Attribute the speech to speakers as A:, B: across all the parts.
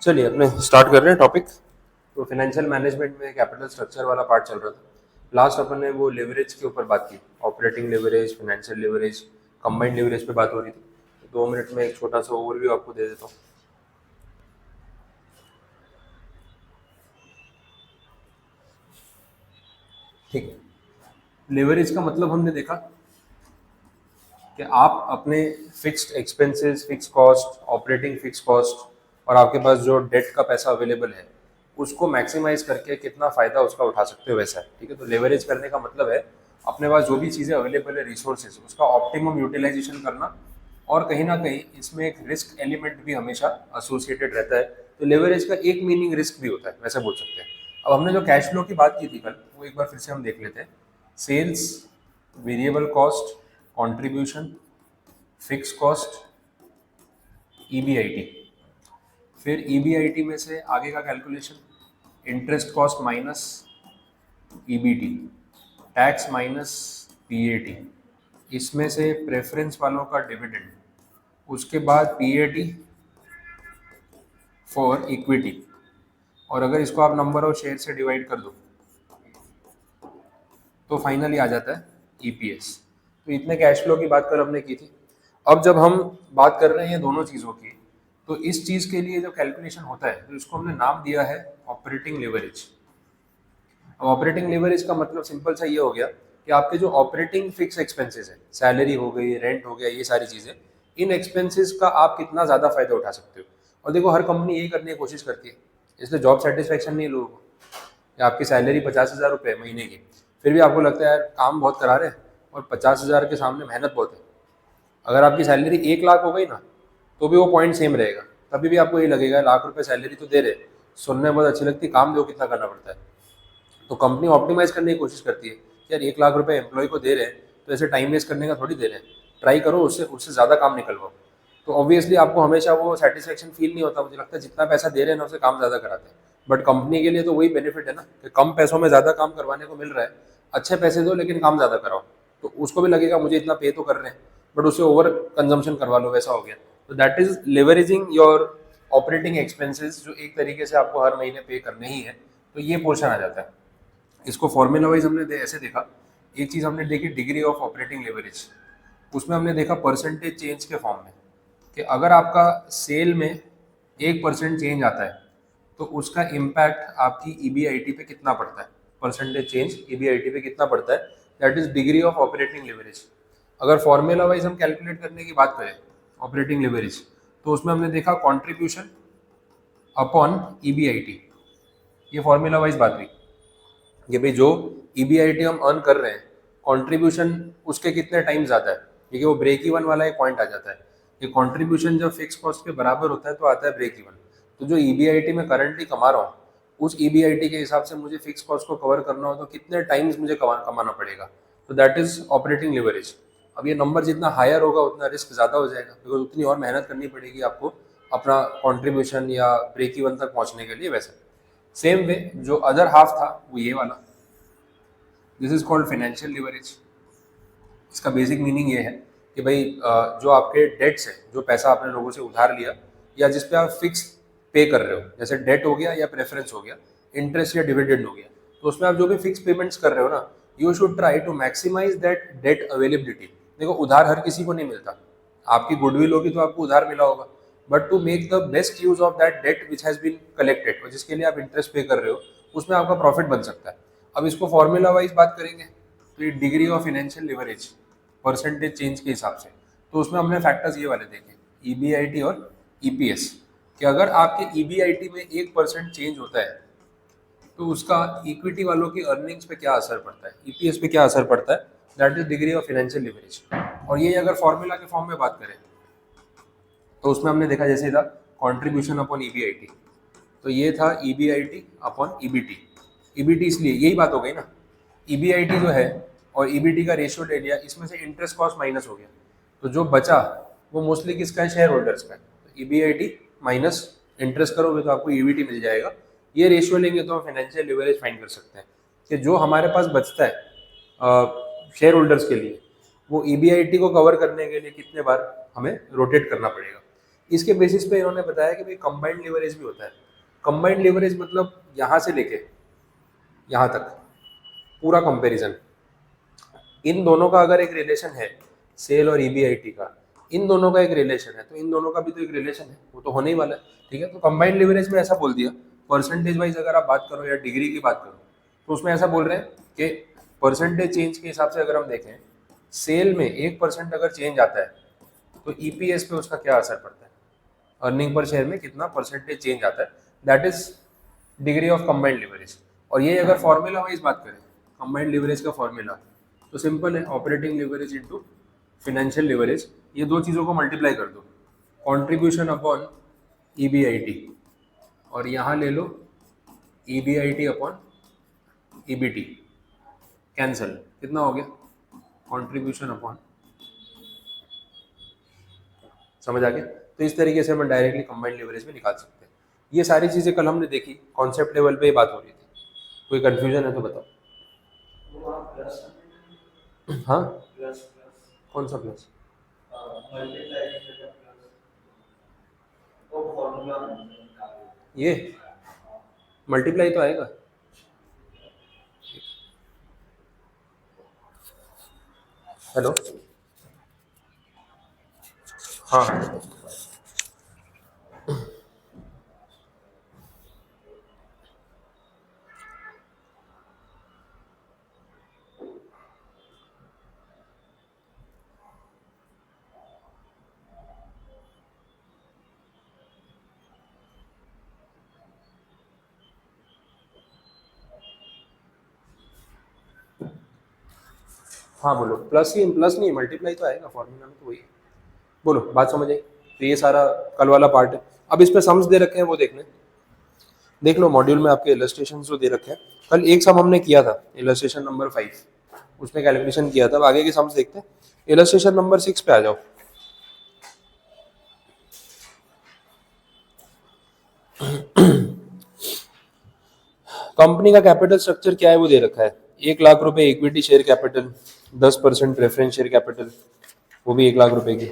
A: चलिए अपने स्टार्ट कर रहे हैं टॉपिक। तो फाइनेंशियल मैनेजमेंट में कैपिटल स्ट्रक्चर वाला पार्ट चल रहा था। लास्ट अपन ने वो लेवरेज के ऊपर बात की, operating leverage, financial leverage, combined leverage पे बात हो रही थी। तो 2 मिनट में एक छोटा सा ओवरव्यू आपको दे देता हूँ। ठीक है, लेवरेज का मतलब हमने देखा कि आप अपने fixed expenses, fix cost, operating fix cost और आपके पास जो डेट का पैसा अवेलेबल है उसको मैक्सिमाइज करके कितना फायदा उसका उठा सकते हो, वैसा है। ठीक है, तो लेवरेज करने का मतलब है अपने पास जो भी चीज़ें अवेलेबल है, रिसोर्सेज, उसका ऑप्टिमम यूटिलाइजेशन करना। और कहीं ना कहीं इसमें एक रिस्क एलिमेंट भी हमेशा एसोसिएटेड रहता है। तो लेवरेज का एक मीनिंग रिस्क भी होता है, वैसे बोल सकते हैं। अब हमने जो कैश फ्लो की बात की थी कल, वो एक बार फिर से हम देख लेते हैं। Sales, variable cost, contribution, fix cost, EBIT. फिर ईबीआईटी में से आगे का calculation, interest cost minus EBT, tax minus PAT, इसमें से प्रेफरेंस वालों का डिविडेंड, उसके बाद पीएटी फॉर इक्विटी। और अगर इसको आप नंबर ऑफ शेयर से डिवाइड कर दो तो फाइनली आ जाता है ईपीएस। तो इतने कैश फ्लो की बात कर हमने की थी। अब जब हम बात कर रहे हैं दोनों चीज़ों की, तो इस चीज़ के लिए जो कैलकुलेशन होता है तो इसको हमने नाम दिया है ऑपरेटिंग लेवरेज। अब ऑपरेटिंग लेवरेज का मतलब सिंपल सा ये हो गया कि आपके जो ऑपरेटिंग फिक्स एक्सपेंसेस है, सैलरी हो गई, रेंट हो गया, ये सारी चीज़ें, इन एक्सपेंसेस का आप कितना ज़्यादा फायदा उठा सकते हो। और देखो हर कंपनी यही करने की कोशिश करती है, इसलिए जॉब सेटिस्फेक्शन नहीं है लोगों को। या आपकी सैलरी 50,000 रुपये महीने की, फिर भी आपको लगता है यार काम बहुत करा रहे हैं और 50,000 के सामने मेहनत बहुत है। अगर आपकी सैलरी 1 लाख हो गई ना, तो भी वो पॉइंट सेम रहेगा। तभी भी आपको ये लगेगा लाख रुपए सैलरी तो दे रहे, सुनने में बहुत अच्छी लगती, काम जो कितना करना पड़ता है। तो कंपनी ऑप्टिमाइज करने की कोशिश करती है कि यार 1 लाख रुपए एम्प्लॉय को दे रहे हैं तो ऐसे टाइम वेस्ट करने का थोड़ी दे रहे हैं, ट्राई करो उससे उससे ज़्यादा काम निकलवाओ। तो ऑब्वियसली आपको हमेशा वो सेटिस्फेक्शन फील नहीं होता। मुझे लगता है जितना पैसा दे रहे हैं ना उससे काम ज़्यादा कराते हैं। बट कंपनी के लिए तो वही बेनिफिट है ना कि कम पैसों में ज़्यादा काम करवाने को मिल रहा है। अच्छे पैसे दो लेकिन काम ज़्यादा कराओ, तो उसको भी लगेगा मुझे इतना पे तो कर रहे हैं, बट उससे ओवर कंजम्पशन करवा लो, वैसा हो गया। तो that is leveraging your operating expenses, जो एक तरीके से आपको हर महीने पे करने ही है। तो ये पोर्शन आ जाता है। इसको फॉर्मूला वाइज हमने ऐसे देखा। एक चीज़ हमने देखी डिग्री ऑफ ऑपरेटिंग लेवरेज, उसमें हमने देखा परसेंटेज चेंज के फॉर्म में कि अगर आपका सेल में 1% चेंज आता है तो उसका इम्पैक्ट आपकी ईबीआईटी पे कितना पड़ता है, परसेंटेज चेंज ईबीआईटी पे कितना पड़ता है, that is degree of operating leverage. अगर फॉर्मूला वाइज हम कैलकुलेट करने की बात करें ऑपरेटिंग लेवरेज, तो उसमें हमने देखा कॉन्ट्रीब्यूशन अपॉन ईबीआईटी। ये फॉर्मूला वाइज बात हुई कि भाई जो ईबीआईटी हम अर्न कर रहे हैं, कंट्रीब्यूशन उसके कितने टाइम ज़्यादा है, क्योंकि वो ब्रेक इवन वाला एक पॉइंट आ जाता है कि कंट्रीब्यूशन जब फिक्स कॉस्ट के बराबर होता है तो आता है ब्रेक इवन। तो जो ईबीआईटी में करंटली कमा रहा हूँ, उस ईबीआईटी के हिसाब से मुझे फिक्स कॉस्ट को कवर करना हो तो कितने टाइम्स मुझे कमाना पड़ेगा। तो दैट इज ऑपरेटिंग लिवरेज। अब ये नंबर जितना हायर होगा उतना रिस्क ज़्यादा हो जाएगा, बिकॉज उतनी और मेहनत करनी पड़ेगी आपको अपना कॉन्ट्रीब्यूशन या ब्रेक इवन तक पहुँचने के लिए। वैसे सेम वे जो अदर हाफ था वो ये वाला, this is called financial leverage. इसका बेसिक मीनिंग ये है कि भाई जो आपके डेट्स है, जो पैसा आपने लोगों से उधार लिया या जिस पे आप फिक्स पे कर रहे हो, जैसे डेट हो गया या प्रेफरेंस हो गया, इंटरेस्ट या डिविडेंड हो गया, तो उसमें आप जो भी फिक्स पेमेंट्स कर रहे हो ना, you should try to maximise that debt availability. देखो उधार हर किसी को नहीं मिलता, आपकी गुडविल होगी तो आपको उधार मिला होगा, but to make the best use of that debt which has been collected और जिसके लिए आप इंटरेस्ट पे कर रहे हो, उसमें आपका प्रॉफिट बन सकता है। अब इसको फॉर्मूला वाइज बात करेंगे तो ये degree of financial leverage percentage change के हिसाब से, तो उसमें हमने फैक्टर्स ये वाले देखे, ईबीआईटी और ईपीएस, कि अगर आपके ईबीआईटी में 1% चेंज होता है तो उसका इक्विटी वालों की अर्निंग्स पे क्या असर पड़ता है, ईपीएस पे क्या असर पड़ता है, that is degree of financial leverage. और ये अगर फॉर्मूला के फॉर्म में बात करें तो उसमें हमने देखा जैसे था कॉन्ट्रीब्यूशन अपॉन ईबीआईटी, तो ये था ईबीआईटी अपॉन ईबीटी। ईबीटी इसलिए यही बात हो गई ना, ईबीआईटी जो है और ईबीटी का रेशियो ले लिया, इसमें से इंटरेस्ट कॉस्ट माइनस हो गया, तो जो बचा वो मोस्टली किसका है, शेयर होल्डर्स का है। तो ईबीआईटी माइनस इंटरेस्ट करोगे तो आपको ईबीटी मिल जाएगा। ये रेशियो लेंगे तो हम फाइनेंशियल लिवरेज फाइंड कर सकते हैं कि जो हमारे पास बचता है शेयर होल्डर्स के लिए, वो ईबीआईटी को कवर करने के लिए कितने बार हमें रोटेट करना पड़ेगा। इसके बेसिस पे इन्होंने बताया कि भाई कंबाइंड लीवरेज भी होता है। कंबाइंड लीवरेज मतलब यहाँ से लेके यहाँ तक पूरा कंपैरिजन, इन दोनों का अगर एक रिलेशन है, सेल और ईबीआईटी का, इन दोनों का एक रिलेशन है, तो इन दोनों का भी तो एक रिलेशन है, वो तो होने ही वाला है। ठीक है, तो कंबाइंड लिवरेज में ऐसा बोल दिया, परसेंटेज वाइज अगर आप बात करो या डिग्री की बात करो, तो उसमें ऐसा बोल रहे हैं कि परसेंटेज चेंज के हिसाब से अगर हम देखें, सेल में 1% अगर चेंज आता है तो ईपीएस पे उसका क्या असर पड़ता है, अर्निंग पर शेयर में कितना परसेंटेज चेंज आता है, that is degree of combined leverage. और ये अगर फॉर्मूला वाइज बात करें कंबाइंड लिवरेज का फॉर्मूला, तो सिंपल है, operating leverage into financial leverage, ये दो चीज़ों को मल्टीप्लाई कर दो, कंट्रीब्यूशन अपॉन ईबीआईटी, और यहाँ ले लो ईबीआईटी अपॉन ईबीटी, कैंसल, कितना हो गया, कंट्रीब्यूशन अपॉन, समझ आ गया। तो इस तरीके से हम डायरेक्टली कंबाइंड लिवरेज में निकाल सकते हैं। ये सारी चीज़ें कल हमने देखी, कॉन्सेप्ट लेवल पे ही बात हो रही थी, कोई कंफ्यूजन है तो बताओ। हाँ, कौन सा प्लस? ये मल्टीप्लाई तो आएगा। हेलो, हाँ हाँ, बोलो, प्लस ही, प्लस नहीं मल्टीप्लाई तो आएगा फॉर्मूला में, तो वही है। बोलो, बात समझ आई। तो ये सारा कल वाला पार्ट है। अब इस पे सम्स दे रखे हैं, वो देखने, देख लो मॉड्यूल में आपके इलस्ट्रेशन जो दे रखे हैं। कल एक सम हमने किया था इलस्ट्रेशन नंबर 5, उसमें कैलकुलेशन किया था। अब आगे के सम्स देखते हैं। इलस्ट्रेशन नंबर 6 पे आ जाओ। कंपनी का कैपिटल स्ट्रक्चर क्या है वो दे रखा है, 1 लाख रुपए equity share capital, 10% preference share capital, वो भी 1 लाख रुपए की,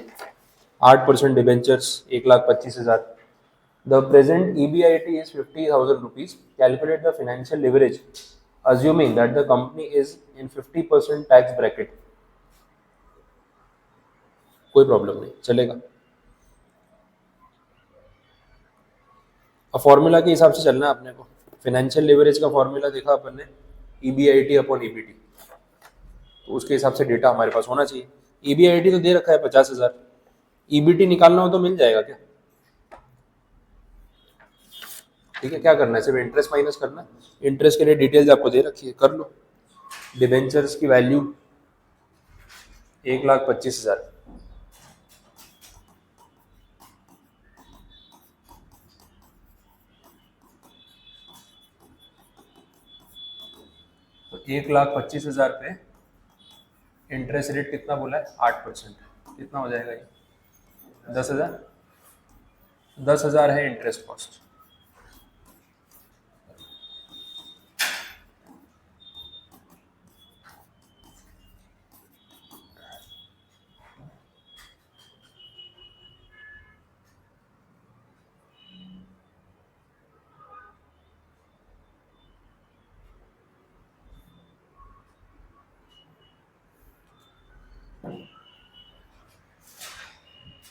A: 8% debentures 1,25,000। The present EBIT is 50,000 rupees. Calculate the financial leverage assuming that the company is in 50% tax bracket. कोई प्रॉब्लम नहीं, चलेगा। अब फॉर्मूला के हिसाब से चलना है अपने को। फाइनेंशियल लेवरेज का फॉर्मूला देखा अपन ने, EBIT अपॉन EBT, तो उसके हिसाब से डेटा हमारे पास होना चाहिए। EBIT तो दे रखा है 50,000, EBT निकालना हो तो मिल जाएगा क्या? ठीक है, क्या करना है, सिर्फ इंटरेस्ट माइनस करना है। इंटरेस्ट के लिए डिटेल्स आपको दे रखी है, कर लो। डिबेंचर्स की वैल्यू 1,25,000, तो 1,25,000 पे इंटरेस्ट रेट कितना बोला है, 8%, कितना हो जाएगा ये, 10,000। 10,000 है इंटरेस्ट कॉस्ट।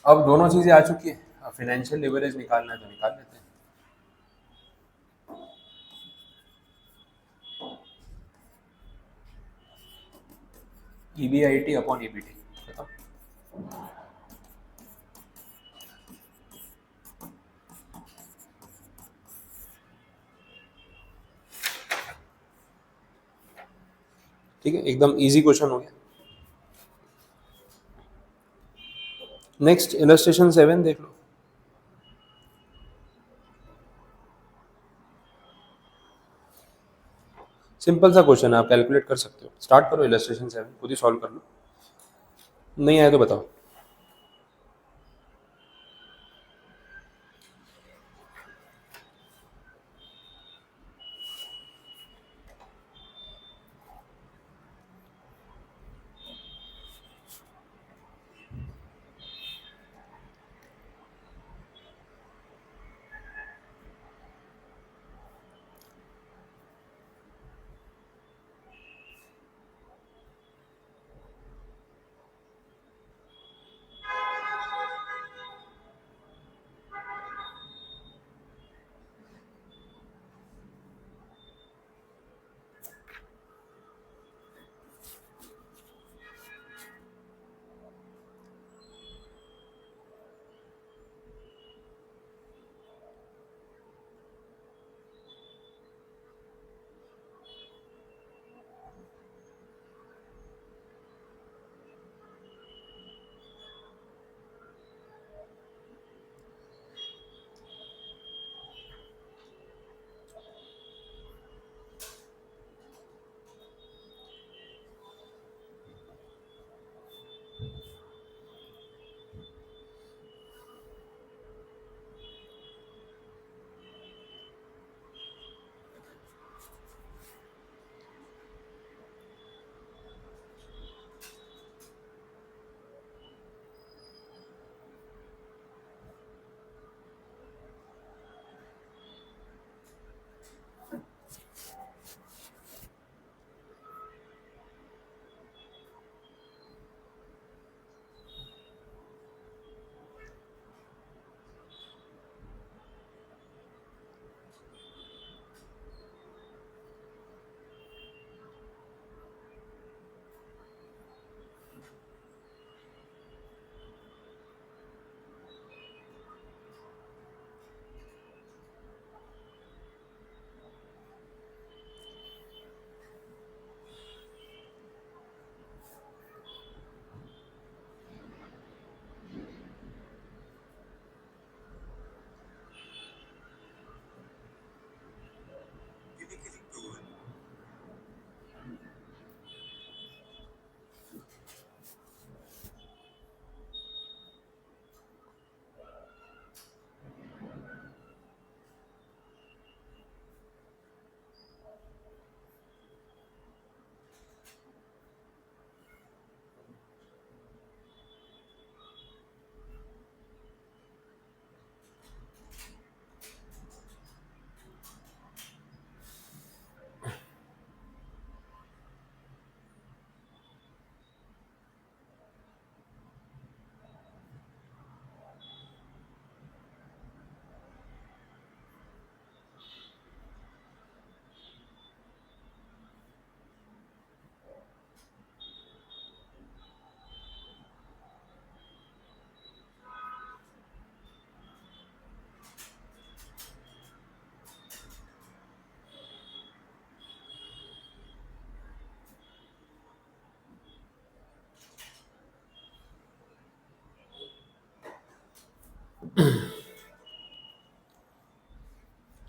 A: अब दोनों चीजें आ चुकी है, अब फाइनेंशियल लिवरेज निकालना है तो निकाल लेते हैं। EBIT अपॉन EBT, बताओ। ठीक है, एकदम इजी क्वेश्चन हो गया। नेक्स्ट इलस्ट्रेशन 7 देख लो। सिंपल सा क्वेश्चन है, आप कैलकुलेट कर सकते हो। स्टार्ट करो इलस्ट्रेशन 7, खुद ही सॉल्व कर लो, नहीं आए तो बताओ।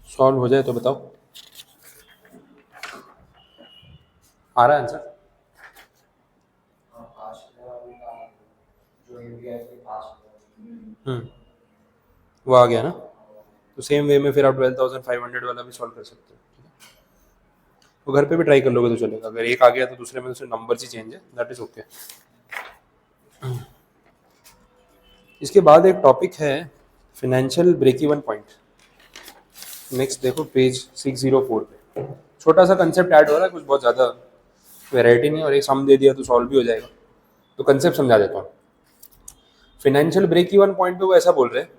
A: सॉल्व हो जाए तो बताओ। आ रहा है आंसर? वो आ गया ना? तो सेम वे में फिर आप 12,500 वाला भी सॉल्व कर सकते हो। तो घर पे भी ट्राई कर लोगे तो चलेगा। अगर एक आ गया तो दूसरे में से नंबर ही चेंज है, दैट इज ओके। इसके बाद एक टॉपिक है financial break even point. Next देखो पेज 604 पे छोटा सा कंसेप्ट ऐड हो रहा है, कुछ बहुत ज़्यादा वैरायटी नहीं, और एक सम दे दिया तो सॉल्व भी हो जाएगा। तो कंसेप्ट समझा देता हूँ। फाइनेंशियल ब्रेक इवन पॉइंट पे वो ऐसा बोल रहे हैं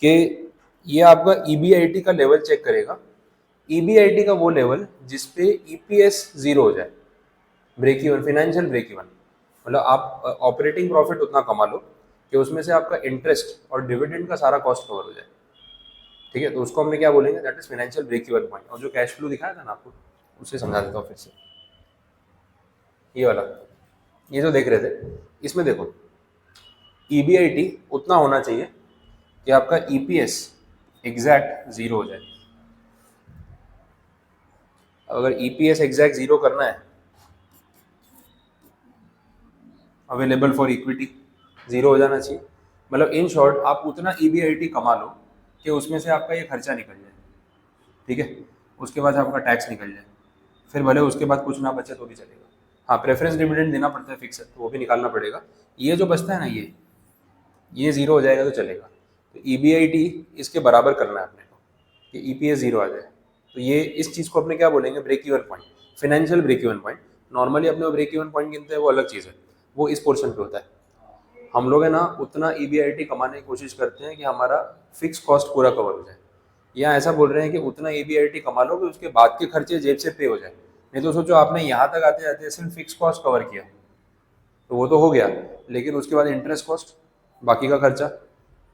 A: कि ये आपका ईबीआईटी का लेवल चेक करेगा। ईबीआईटी का वो लेवल जिसपे ईपीएस जीरो हो जाए, break even, financial break even. मतलब आप ऑपरेटिंग प्रॉफिट उतना कमा लो कि उसमें से आपका इंटरेस्ट और डिविडेंड का सारा कॉस्ट कवर हो जाए। ठीक है, तो उसको हमने क्या बोलेंगे, that is financial break even point. और जो कैश फ्लो दिखाया था ना आपको, उसे समझा देता हूँ फिर से। ये वाला, ये जो देख रहे थे, इसमें देखो ईबीआईटी उतना होना चाहिए कि आपका ईपीएस एग्जैक्ट जीरो हो जाए। अगर ईपीएस एग्जैक्ट जीरो करना है, अवेलेबल फॉर इक्विटी जीरो हो जाना चाहिए। मतलब इन शॉर्ट आप उतना ईबीआईटी कमा लो कि उसमें से आपका ये खर्चा निकल जाए। ठीक है, उसके बाद आपका टैक्स निकल जाए, फिर भले उसके बाद कुछ ना बचे तो भी चलेगा। हाँ, प्रेफरेंस डिविडेंड देना पड़ता है फिक्स है, तो वो भी निकालना पड़ेगा। ये जो बचता है ना, ये जीरो हो जाएगा तो चलेगा। तो ईबीआईटी इसके बराबर करना है अपने को कि ईपीएस जीरो आ जाए। तो ये इस चीज़ को अपने क्या बोलेंगे, break even point, financial break even point. Normally अपने ब्रेक इवन पॉइंट गिनते हैं, वो अलग चीज़ है, वो इस पोर्शन पे होता है। हम लोग है ना उतना ईबीआईटी कमाने की कोशिश करते हैं कि हमारा फिक्स कॉस्ट पूरा कवर हो जाए। या ऐसा बोल रहे हैं कि उतना ईबीआईटी कमा लो कि उसके बाद के खर्चे जेब से पे हो जाए। नहीं तो सोचो आपने यहाँ तक आते आते सिर्फ फिक्स कॉस्ट कवर किया तो वो तो हो गया, लेकिन उसके बाद इंटरेस्ट कॉस्ट, बाकी का खर्चा,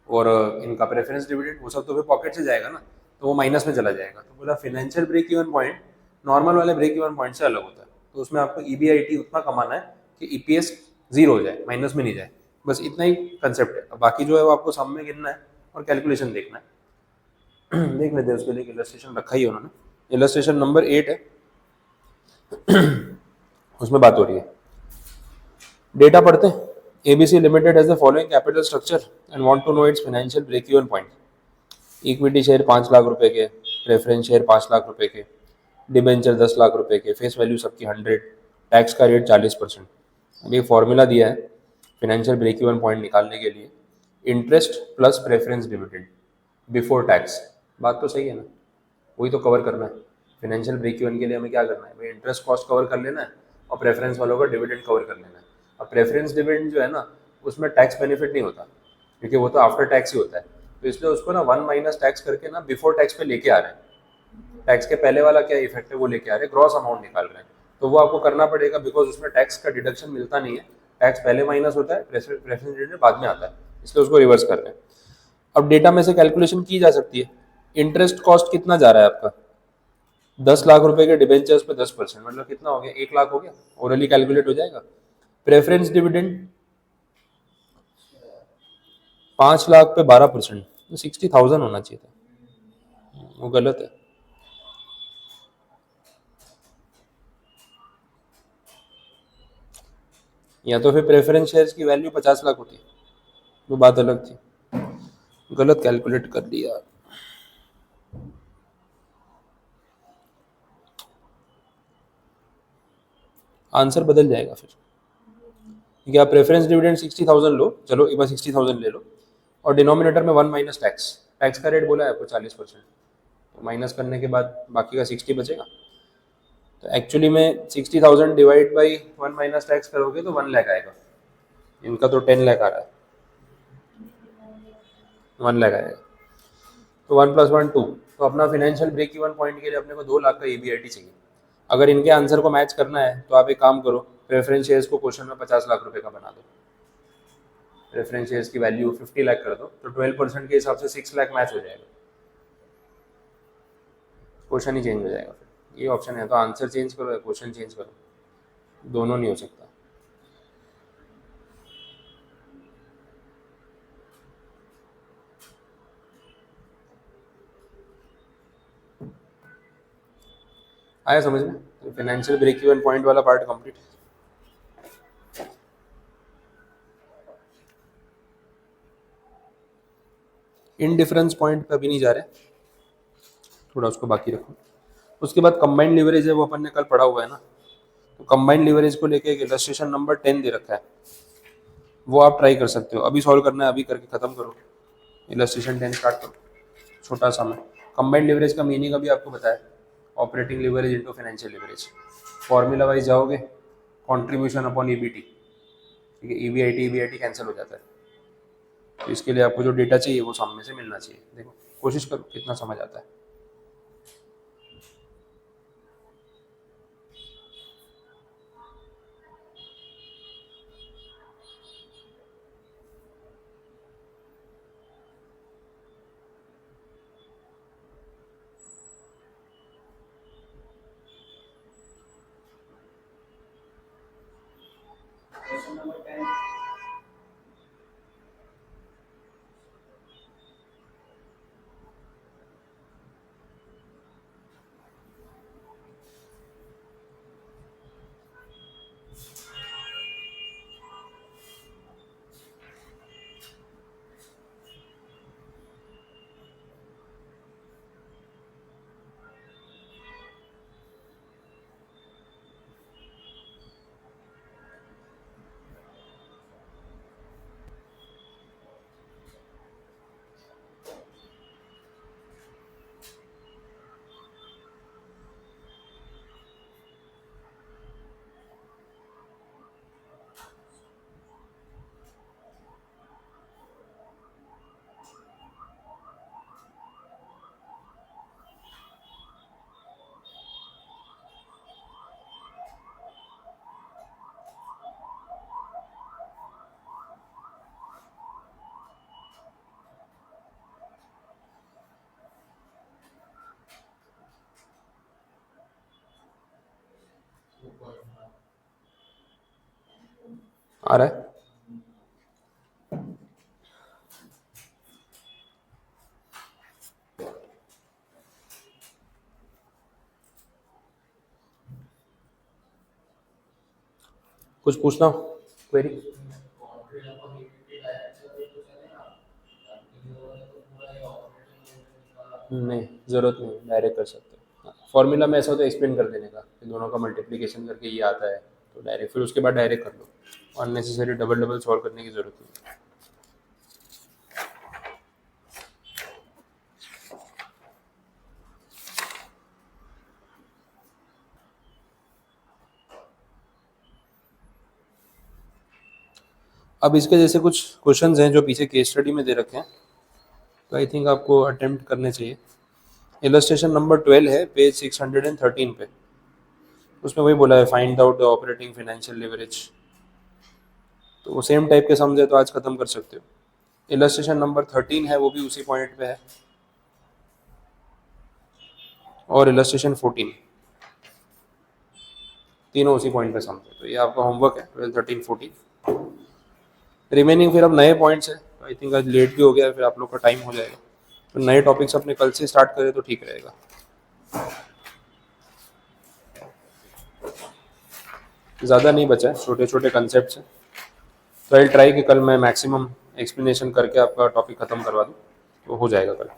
A: और इनका प्रेफरेंस डिविडेंड, वो सब तो फिर पॉकेट से जाएगा ना, तो वो माइनस में चला जाएगा। तो बोला financial break even point normal वाले ब्रेक इवन पॉइंट से अलग होता है। तो उसमें आपको ईबीआईटी उतना कमाना है कि ईपीएस जीरो हो जाए, माइनस में नहीं जाए। बस इतना ही कंसेप्ट है। अब बाकी जो है वो आपको सम में गिनना है और कैलकुलेशन देखना है। देख लेते हैं, उसके लिए इलस्ट्रेशन रखा ही है उन्होंने, इलस्ट्रेशन नंबर 8 है, उसमें बात हो रही है। डेटा पढ़ते हैं। ABC limited has the following capital structure and want to know its financial break even point. Equity share 5 lakh रुपए के, प्रेफरेंस शेयर 5 लाख रुपए के, डिबेंचर 10 लाख रुपए के, फेस वैल्यू सबकी 100, टैक्स का रेट 40%। अब ये फॉर्मूला दिया है फाइनेंशियल ब्रेक इवन पॉइंट निकालने के लिए, interest plus preference dividend before tax. बात तो सही है ना, वही तो कवर करना है। फाइनेंशियल ब्रेक इवन के लिए हमें क्या करना है भाई, इंटरेस्ट कॉस्ट कवर कर लेना है और प्रेफरेंस वालों का डिविडेंड कवर कर लेना है। अब प्रेफरेंस डिविडेंड जो है ना, उसमें टैक्स बेनिफिट नहीं होता क्योंकि वो तो आफ्टर टैक्स ही होता है। तो इसलिए उसको ना 1 माइनस टैक्स करके ना बिफोर टैक्स पे लेके आ रहे हैं। टैक्स के पहले वाला क्या इफेक्ट है वो लेके आ रहे हैं, ग्रॉस अमाउंट निकाल रहे हैं। तो वो आपको करना पड़ेगा बिकॉज उसमें टैक्स का डिडक्शन मिलता नहीं है। टैक्स पहले माइनस होता है, प्रेफरेंस डिविडेंड बाद में आता है, इसलिए उसको रिवर्स कर रहे हैं। अब डेटा में से कैलकुलेशन की जा सकती है। इंटरेस्ट कॉस्ट कितना जा रहा है आपका, 10 लाख रुपए के डिबेंचर्स पे 10%, मतलब कितना हो गया, 1 लाख हो गया। ओरली कैलकुलेट हो जाएगा। प्रेफरेंस डिविडेंड 5 लाख पे 12%, तो 60,000 होना चाहिए था, वो गलत है। या तो फिर प्रेफरेंस शेयर्स की वैल्यू 50 लाख होती, वो बात अलग थी। गलत कैलकुलेट कर दिया। आंसर बदल जाएगा फिर, क्योंकि आप प्रेफरेंस डिविडेंड 60,000 लो, चलो एक बार 60,000 ले लो, और डिनोमिनेटर में 1 माइनस टैक्स, टैक्स का रेट बोला है आपको 40%, तो माइनस करने के बाद बाकी का 60 बचेगा। तो एक्चुअली में 60,000 डिवाइड बाई 1 माइनस टैक्स करोगे तो 1 लाख आएगा। इनका तो 10 लाख आ रहा है, 1 लाख आएगा। तो 1 + 1 2, तो अपना फाइनेंशियल ब्रेक इवन पॉइंट के लिए अपने को 2 लाख का ईबीआईटी चाहिए। अगर इनके आंसर को मैच करना है तो आप एक काम करो, प्रेफरेंस शेयर्स को क्वेश्चन में 50 लाख रुपए का बना दो, प्रेफरेंस शेयर्स की वैल्यू 50 लाख कर दो, तो 12% के हिसाब से 6 लाख मैच हो जाएगा, क्वेश्चन ही चेंज हो जाएगा। फिर ये ऑप्शन है, तो आंसर चेंज करो या क्वेश्चन चेंज करो, दोनों नहीं हो सकता। आया समझ में? तो फाइनेंशियल ब्रेक इवन पॉइंट वाला पार्ट कंप्लीट। इनडिफरेंस पॉइंट पे अभी नहीं जा रहे, थोड़ा उसको बाकी रखो। उसके बाद कंबाइंड लीवरेज है, वो अपन ने कल पढ़ा हुआ है ना। तो कंबाइंड लीवरेज को लेके एक इलस्ट्रेशन नंबर 10 दे रखा है, वो आप ट्राई कर सकते हो। अभी सॉल्व करना है, अभी करके खत्म करो। इलस्ट्रेशन 10 स्टार्ट करो, छोटा सा में। कंबाइंड लीवरेज का मीनिंग अभी आपको बताया, operating leverage into financial leverage. Formula wise जाओगे, कंट्रीब्यूशन अपॉन ईबीटी, ठीक है। ईबीआईटी ईबीआईटी कैंसिल हो जाता है। तो इसके लिए आपको जो डेटा चाहिए वो सामने से मिलना चाहिए। देखो कोशिश करो कितना समझ आता है। आ रहा है? कुछ पूछना हो क्वेरी? नहीं, ज़रूरत नहीं, डायरेक्ट कर सकते हो। फॉर्मूला में ऐसा होता है एक्सप्लेन कर देने का कि दोनों का मल्टीप्लिकेशन करके ये आता है, तो डायरेक्ट फिर उसके बाद डायरेक्ट कर लो। अननेसेसरी डबल डबल सॉल्व करने की ज़रूरत नहीं। अब इसके जैसे कुछ क्वेश्चंस हैं जो पीछे केस स्टडी में दे रखे हैं, तो आई थिंक आपको अटेम्प्ट करने चाहिए। इलस्ट्रेशन नंबर 12 है, पेज 613 पे। उसमें वही बोला है, find out the operating financial leverage. तो वो सेम टाइप के समझे तो आज खत्म कर सकते हो। इलस्ट्रेशन नंबर 13 है, वो भी उसी पॉइंट पे है। और इलस्ट्रेशन 14, तीनों उसी पॉइंट पे समझे। तो ये आपका होमवर्क है 12, 13, 14। रिमेनिंग फिर अब नए पॉइंट्स है। आई थिंक आज लेट भी हो गया, फिर आप लोग का टाइम हो जाएगा। तो नए टॉपिक्स अपने कल से स्टार्ट करें तो ठीक रहेगा। ज़्यादा नहीं बचा है, छोटे छोटे कंसेप्ट हैं। तो आई ट्राई कि कल मैं मैक्सिमम एक्सप्लेनेशन करके आपका टॉपिक ख़त्म करवा दूँ, तो हो जाएगा कल।